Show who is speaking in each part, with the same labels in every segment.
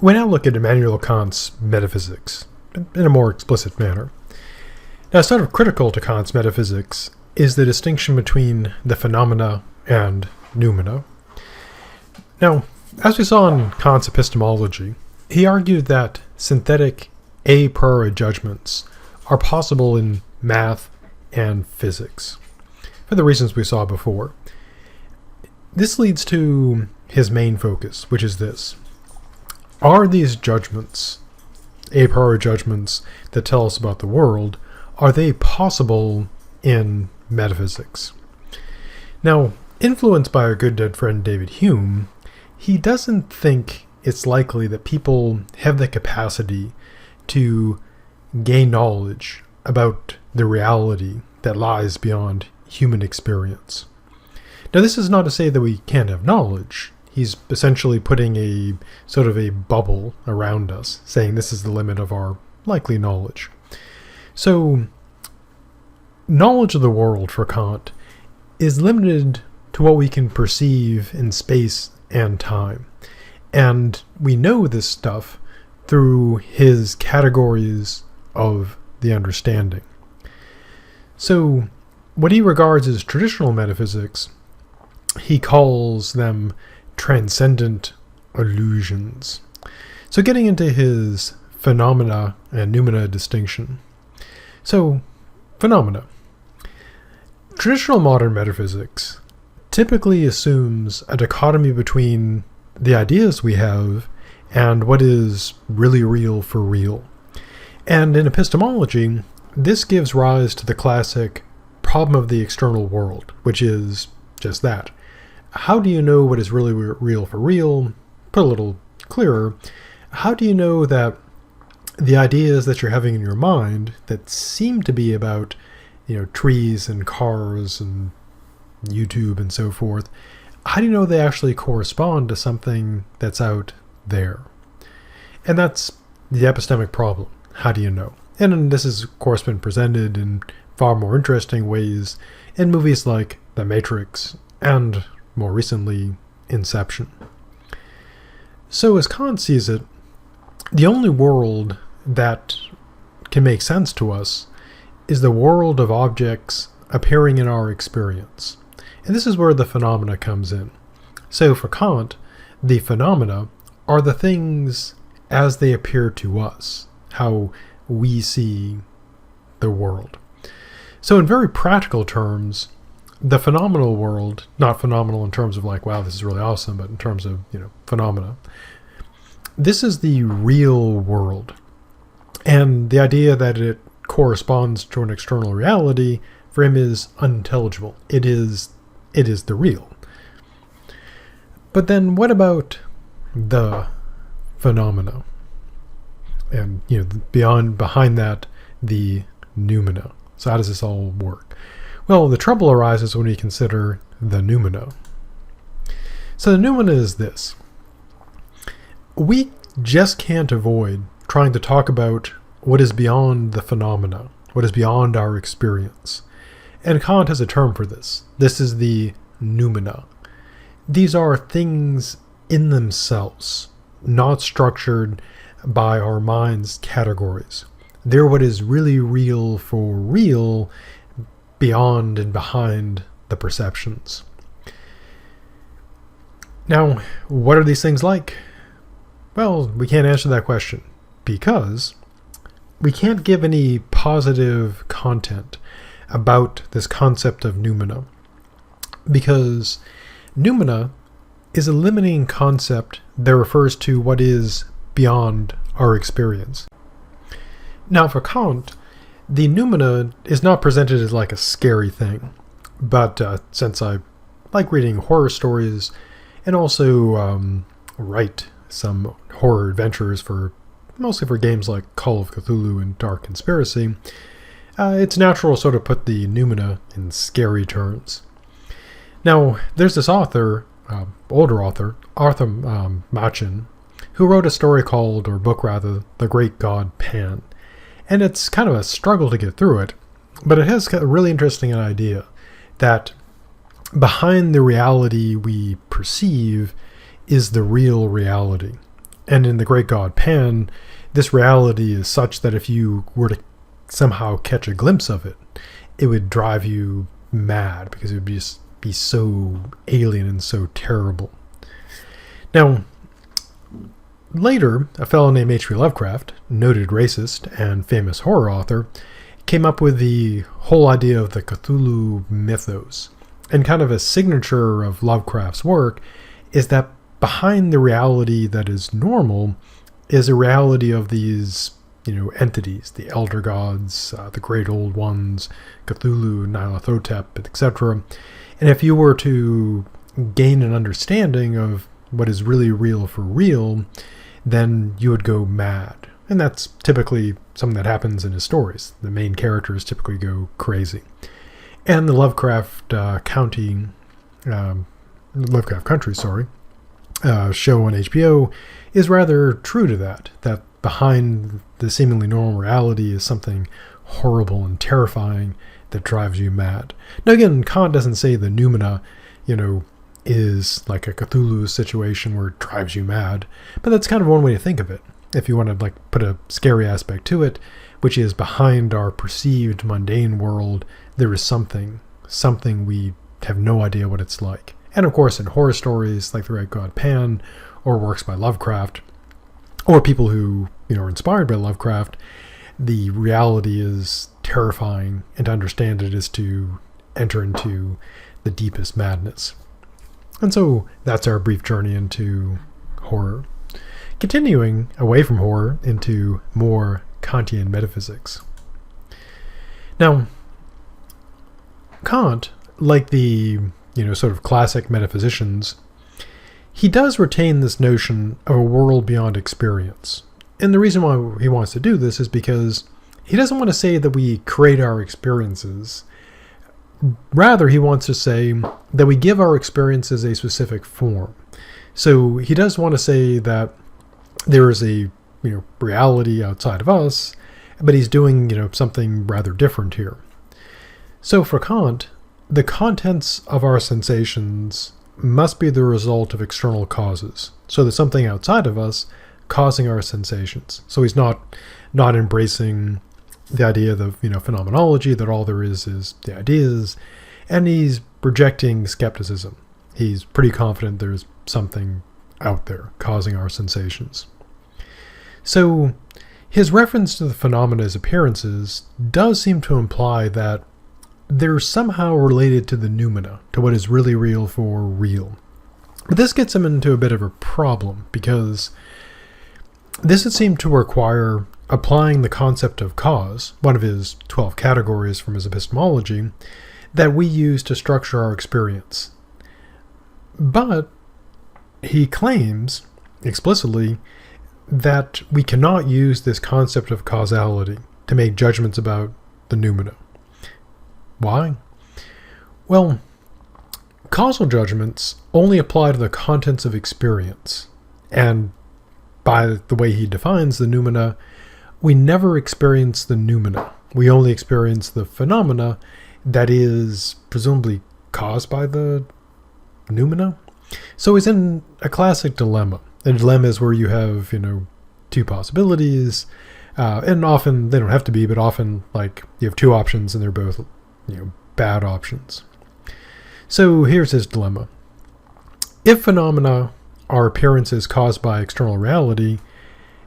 Speaker 1: We now look at Immanuel Kant's Metaphysics in a more explicit manner. Now, sort of critical to Kant's metaphysics is the distinction between the phenomena and noumena. Now, as we saw in Kant's epistemology, he argued that synthetic a priori judgments are possible in math and physics, for the reasons we saw before. This leads to his main focus, which is this. Are these judgments, a priori judgments that tell us about the world, are they possible in metaphysics? Now, influenced by our good dead friend David Hume, he doesn't think it's likely that people have the capacity to gain knowledge about the reality that lies beyond human experience. Now, this is not to say that we can't have knowledge. He's essentially putting a sort of a bubble around us, saying this is the limit of our likely knowledge. So, knowledge of the world for Kant is limited to what we can perceive in space and time. And we know this stuff through his categories of the understanding. So, what he regards as traditional metaphysics, he calls them Transcendent Illusions. So getting into his phenomena and noumena distinction. So, phenomena. Traditional modern metaphysics typically assumes a dichotomy between the ideas we have and what is really real for real. And in epistemology, this gives rise to the classic problem of the external world, which is just that. How do you know what is really real for real? Put a little clearer, how do you know that the ideas that you're having in your mind that seem to be about, trees and cars and YouTube and so forth, how do you know they actually correspond to something that's out there? And that's the epistemic problem. How do you know? And this has, of course, been presented in far more interesting ways in movies like The Matrix and, more recently, Inception. So as Kant sees it, the only world that can make sense to us is the world of objects appearing in our experience. And this is where the phenomena comes in. So for Kant, the phenomena are the things as they appear to us, how we see the world. So in very practical terms, the phenomenal world, not phenomenal in terms of like, wow, this is really awesome, but in terms of, phenomena, this is the real world. And the idea that it corresponds to an external reality for him is unintelligible. It is the real. But then what about the phenomena? And, behind that, the noumena. So how does this all work? Well, the trouble arises when we consider the noumena. So the noumena is this. We just can't avoid trying to talk about what is beyond the phenomena, what is beyond our experience. And Kant has a term for this. This is the noumena. These are things in themselves, not structured by our mind's categories. They're what is really real for real, beyond and behind the perceptions. Now, what are these things like? Well, we can't answer that question because we can't give any positive content about this concept of noumena, because noumena is a limiting concept that refers to what is beyond our experience. Now for Kant, the noumena is not presented as like a scary thing, but since I like reading horror stories and also write some horror adventures mostly for games like Call of Cthulhu and Dark Conspiracy, it's natural to sort of put the noumena in scary terms. Now, there's this author, older author, Arthur Machen, who wrote a book rather, The Great God Pan. And it's kind of a struggle to get through it, but it has a really interesting idea that behind the reality we perceive is the real reality. And in the great god Pan, this reality is such that if you were to somehow catch a glimpse of it, it would drive you mad because it would be so alien and so terrible. Now, later, a fellow named H.P. Lovecraft, noted racist and famous horror author, came up with the whole idea of the Cthulhu Mythos. And kind of a signature of Lovecraft's work is that behind the reality that is normal is a reality of these, entities, the elder gods, the great old ones, Cthulhu, Nyarlathotep, etc. And if you were to gain an understanding of what is really real for real, then you would go mad. And that's typically something that happens in his stories. The main characters typically go crazy. And the Lovecraft Country show on HBO is rather true to that behind the seemingly normal reality is something horrible and terrifying that drives you mad. Now again, Kant doesn't say the noumena, is like a Cthulhu situation where it drives you mad, but that's kind of one way to think of it. If you want to put a scary aspect to it, which is behind our perceived mundane world, there is something we have no idea what it's like. And of course, in horror stories like the great god Pan, or works by Lovecraft, or people who are inspired by Lovecraft, the reality is terrifying, and to understand it is to enter into the deepest madness. And so that's our brief journey into horror. Continuing away from horror into more Kantian metaphysics. Now, Kant, like the sort of classic metaphysicians, he does retain this notion of a world beyond experience. And the reason why he wants to do this is because he doesn't want to say that we create our experiences. Rather, he wants to say that we give our experiences a specific form. So he does want to say that there is a reality outside of us, but he's doing something rather different here. So for Kant, the contents of our sensations must be the result of external causes. So there's something outside of us causing our sensations. So he's not embracing the idea of phenomenology, that all there is the ideas, and he's rejecting skepticism. He's pretty confident there's something out there causing our sensations. So his reference to the phenomena as appearances does seem to imply that they're somehow related to the noumena, to what is really real for real. But this gets him into a bit of a problem, because this would seem to require applying the concept of cause, one of his 12 categories from his epistemology, that we use to structure our experience. But he claims explicitly that we cannot use this concept of causality to make judgments about the noumena. Why? Well, causal judgments only apply to the contents of experience, and by the way he defines the noumena, we never experience the noumena. We only experience the phenomena that is presumably caused by the noumena. So he's in a classic dilemma. A dilemma is where you have, two possibilities, and often they don't have to be, but often you have two options and they're both, bad options. So here's his dilemma. If phenomena are appearances caused by external reality,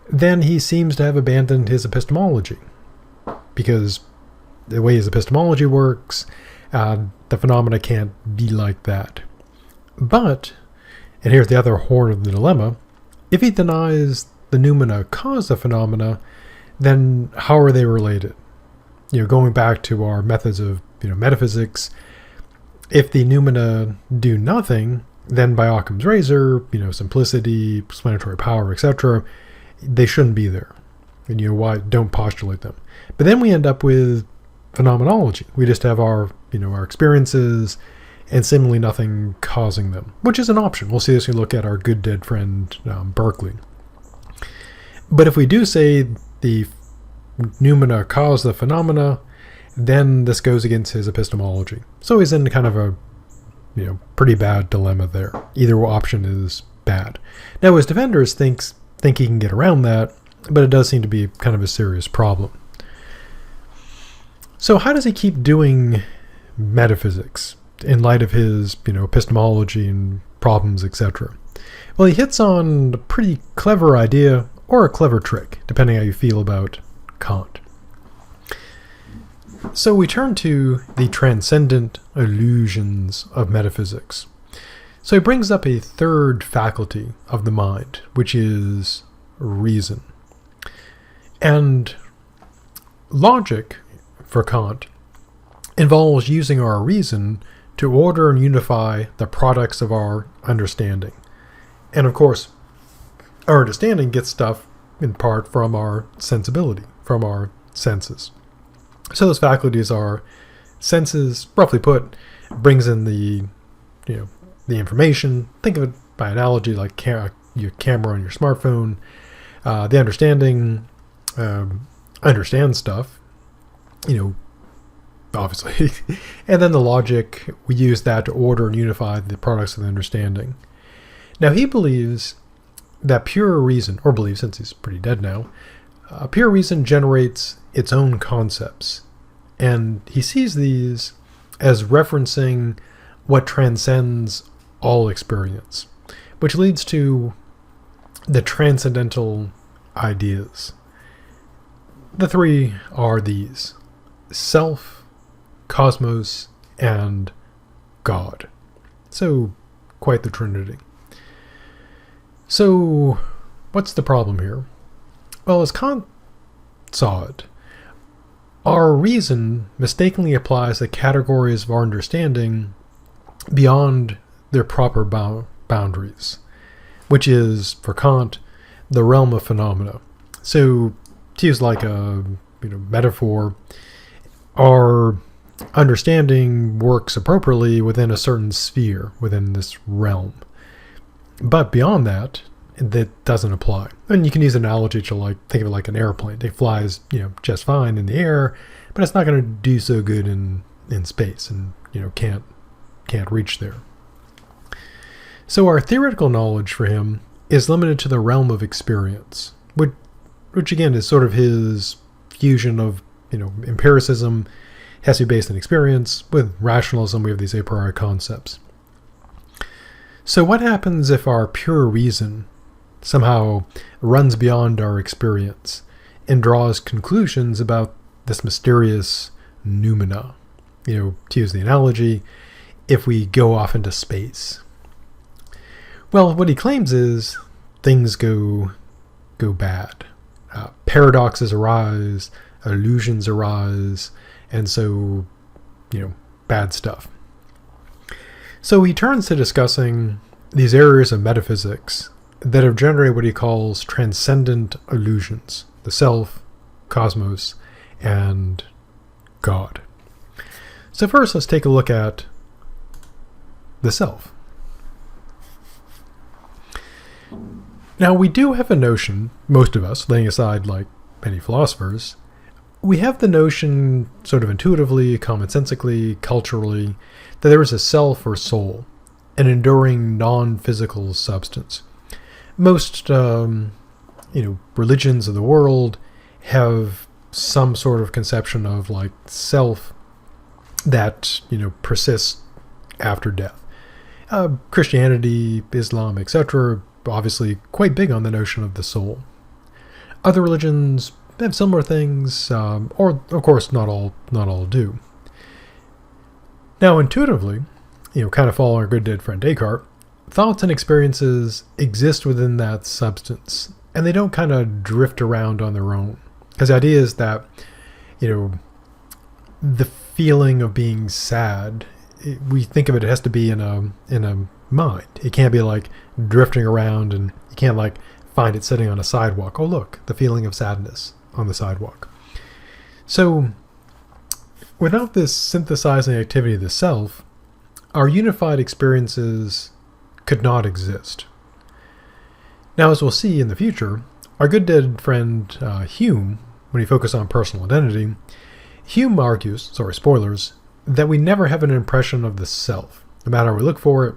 Speaker 1: then he seems to have abandoned his epistemology, because the way his epistemology works, the phenomena can't be like that. But, and here's the other horn of the dilemma, if he denies the noumena cause the phenomena, then how are they related? Going back to our methods of metaphysics, if the noumena do nothing, then by Occam's razor, simplicity, explanatory power, etc., they shouldn't be there. And why don't postulate them. But then we end up with phenomenology. We just have our our experiences and seemingly nothing causing them, which is an option. We'll see this when we look at our good dead friend Berkeley. But if we do say the noumena cause the phenomena, then this goes against his epistemology. So he's in kind of a pretty bad dilemma there. Either option is bad. Now his defenders think think he can get around that, but it does seem to be kind of a serious problem. So how does he keep doing metaphysics in light of his, epistemology and problems, etc.? Well, he hits on a pretty clever idea or a clever trick, depending how you feel about Kant. So we turn to the Transcendent Illusions of metaphysics. So he brings up a third faculty of the mind, which is reason. And logic, for Kant, involves using our reason to order and unify the products of our understanding. And of course, our understanding gets stuff in part from our sensibility, from our senses. So those faculties are senses, roughly put, brings in the information. Think of it by analogy like your camera on your smartphone. The understanding understands stuff, obviously. And then the logic, we use that to order and unify the products of the understanding. Now he believes that pure reason, or believes since he's pretty dead now, pure reason generates its own concepts. And he sees these as referencing what transcends all experience, which leads to the transcendental ideas. The three are these: self, cosmos, and God. So, quite the trinity. So, what's the problem here? Well, as Kant saw it, our reason mistakenly applies the categories of our understanding beyond their proper boundaries, which is, for Kant, the realm of phenomena. So, to use like a metaphor, our understanding works appropriately within a certain sphere, within this realm. But beyond that doesn't apply. And you can use an analogy to think of it like an airplane. It flies, just fine in the air, but it's not going to do so good in space, and can't reach there. So our theoretical knowledge for him is limited to the realm of experience, which again is sort of his fusion of empiricism has to be based on experience. With rationalism, we have these a priori concepts. So what happens if our pure reason somehow runs beyond our experience and draws conclusions about this mysterious noumena? To use the analogy, if we go off into space. Well, what he claims is things go bad. Paradoxes arise, illusions arise, and so, bad stuff. So he turns to discussing these areas of metaphysics that have generated what he calls transcendent illusions: the self, cosmos, and God. So first, let's take a look at the self. Now, we do have a notion, most of us, laying aside like many philosophers, we have the notion sort of intuitively, commonsensically, culturally, that there is a self or soul, an enduring non-physical substance. Most, religions of the world have some sort of conception of like self that, persists after death. Christianity, Islam, etc., obviously quite big on the notion of the soul. Other religions have similar things, or of course not all do. Now, intuitively, kind of following our good dead friend Descartes, thoughts and experiences exist within that substance, and they don't kind of drift around on their own. Because the idea is that, the feeling of being sad, we think of it has to be in a mind. It can't be like drifting around, and you can't like find it sitting on a sidewalk. Oh, look, the feeling of sadness on the sidewalk. So, without this synthesizing activity of the self, our unified experiences could not exist. Now, as we'll see in the future, our good dead friend Hume, when he focused on personal identity, Hume argues, sorry, spoilers, that we never have an impression of the self. No matter how we look for it,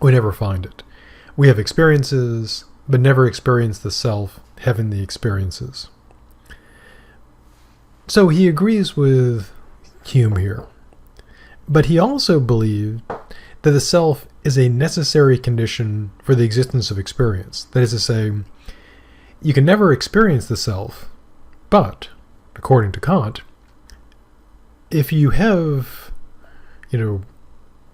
Speaker 1: we never find it. We have experiences, but never experience the self having the experiences. So he agrees with Hume here, but he also believed that the self is a necessary condition for the existence of experience. That is to say, you can never experience the self, but, according to Kant, if you have,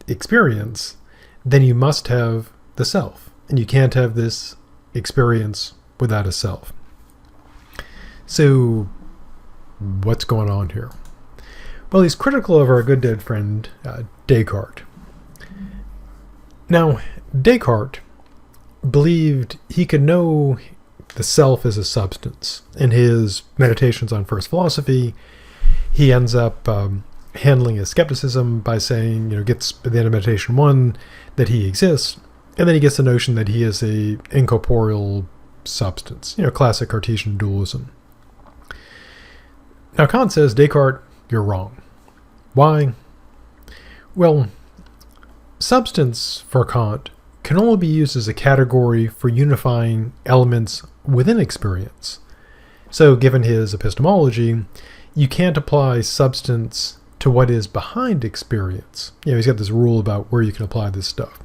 Speaker 1: experience, then you must have the self, and you can't have this experience without a self. So, what's going on here? Well, he's critical of our good dead friend Descartes. Now, Descartes believed he could know the self as a substance. In his Meditations on First Philosophy, he ends up handling his skepticism by saying, gets at the end of Meditation 1 that he exists, and then he gets the notion that he is a incorporeal substance, classic Cartesian dualism. Now Kant says, Descartes, you're wrong. Why? Well, substance for Kant can only be used as a category for unifying elements within experience. So given his epistemology, you can't apply substance to what is behind experience. He's got this rule about where you can apply this stuff.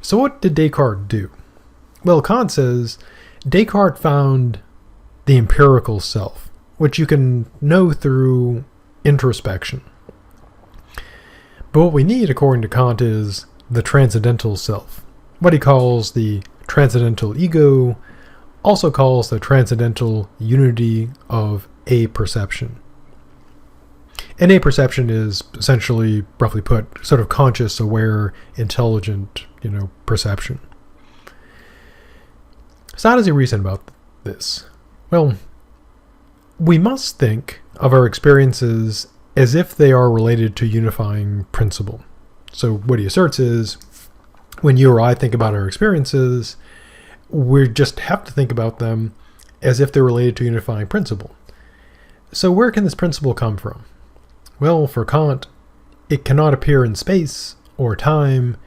Speaker 1: So what did Descartes do? Well, Kant says Descartes found the empirical self, which you can know through introspection. But what we need, according to Kant, is the transcendental self, what he calls the transcendental ego, also calls the transcendental unity of a perception. And a perception is essentially, roughly put, sort of conscious, aware, intelligent, perception. So how does he reason about this? Well, we must think of our experiences as if they are related to unifying principle. So what he asserts is, when you or I think about our experiences, we just have to think about them as if they're related to unifying principle. So where can this principle come from? Well, for Kant, it cannot appear in space or time,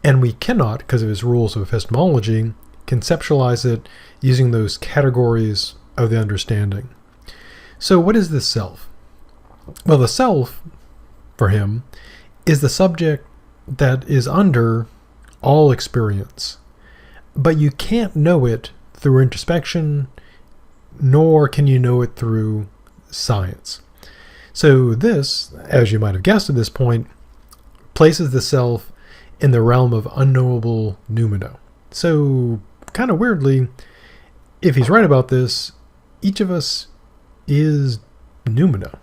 Speaker 1: and we cannot, because of his rules of epistemology, conceptualize it using those categories of the understanding. So what is this self? Well, the self, for him, is the subject that is under all experience. But you can't know it through introspection, nor can you know it through science. So this, as you might have guessed at this point, places the self in the realm of unknowable noumena. So, kind of weirdly, if he's right about this, each of us is noumena,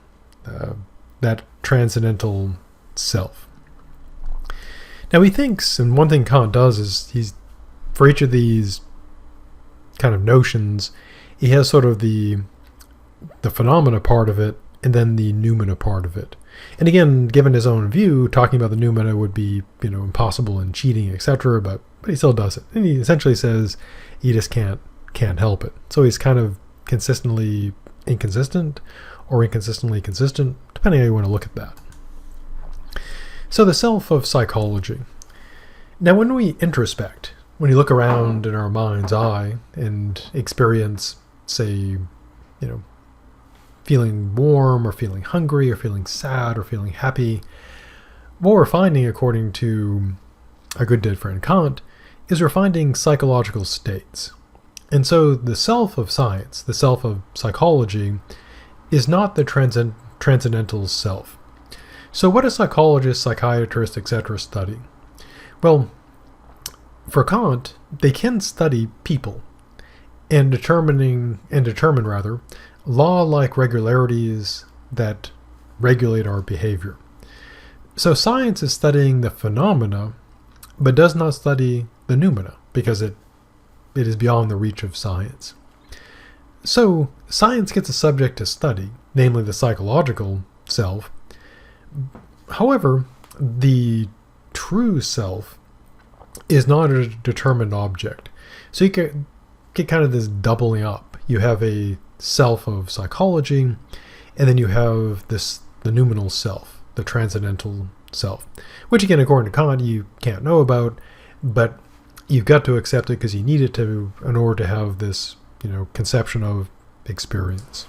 Speaker 1: that transcendental self. Now he thinks, and one thing Kant does is for each of these kind of notions, he has sort of the phenomena part of it, and then the noumena part of it. And again, given his own view, talking about the noumena would be, impossible and cheating, etc., but he still does it. And he essentially says you just can't help it. So he's kind of consistently inconsistent or inconsistently consistent, depending on how you want to look at that. So the self of psychology. Now when we introspect, when you look around in our mind's eye and experience, say, feeling warm or feeling hungry or feeling sad or feeling happy, what we're finding, according to our good dead friend Kant, is we're finding psychological states. And so the self of science, the self of psychology, is not the transcendental self. So what do psychologists, psychiatrists, etc. study? Well, for Kant, they can study people and determine law-like regularities that regulate our behavior. So science is studying the phenomena, but does not study the noumena, because it is beyond the reach of science. So science gets a subject to study, namely the psychological self. However, the true self is not a determined object. So you get kind of this doubling up. You have a self of psychology, and then you have the noumenal self, the transcendental self, which again, according to Kant, you can't know about, but you've got to accept it because you need it to in order to have this, conception of experience.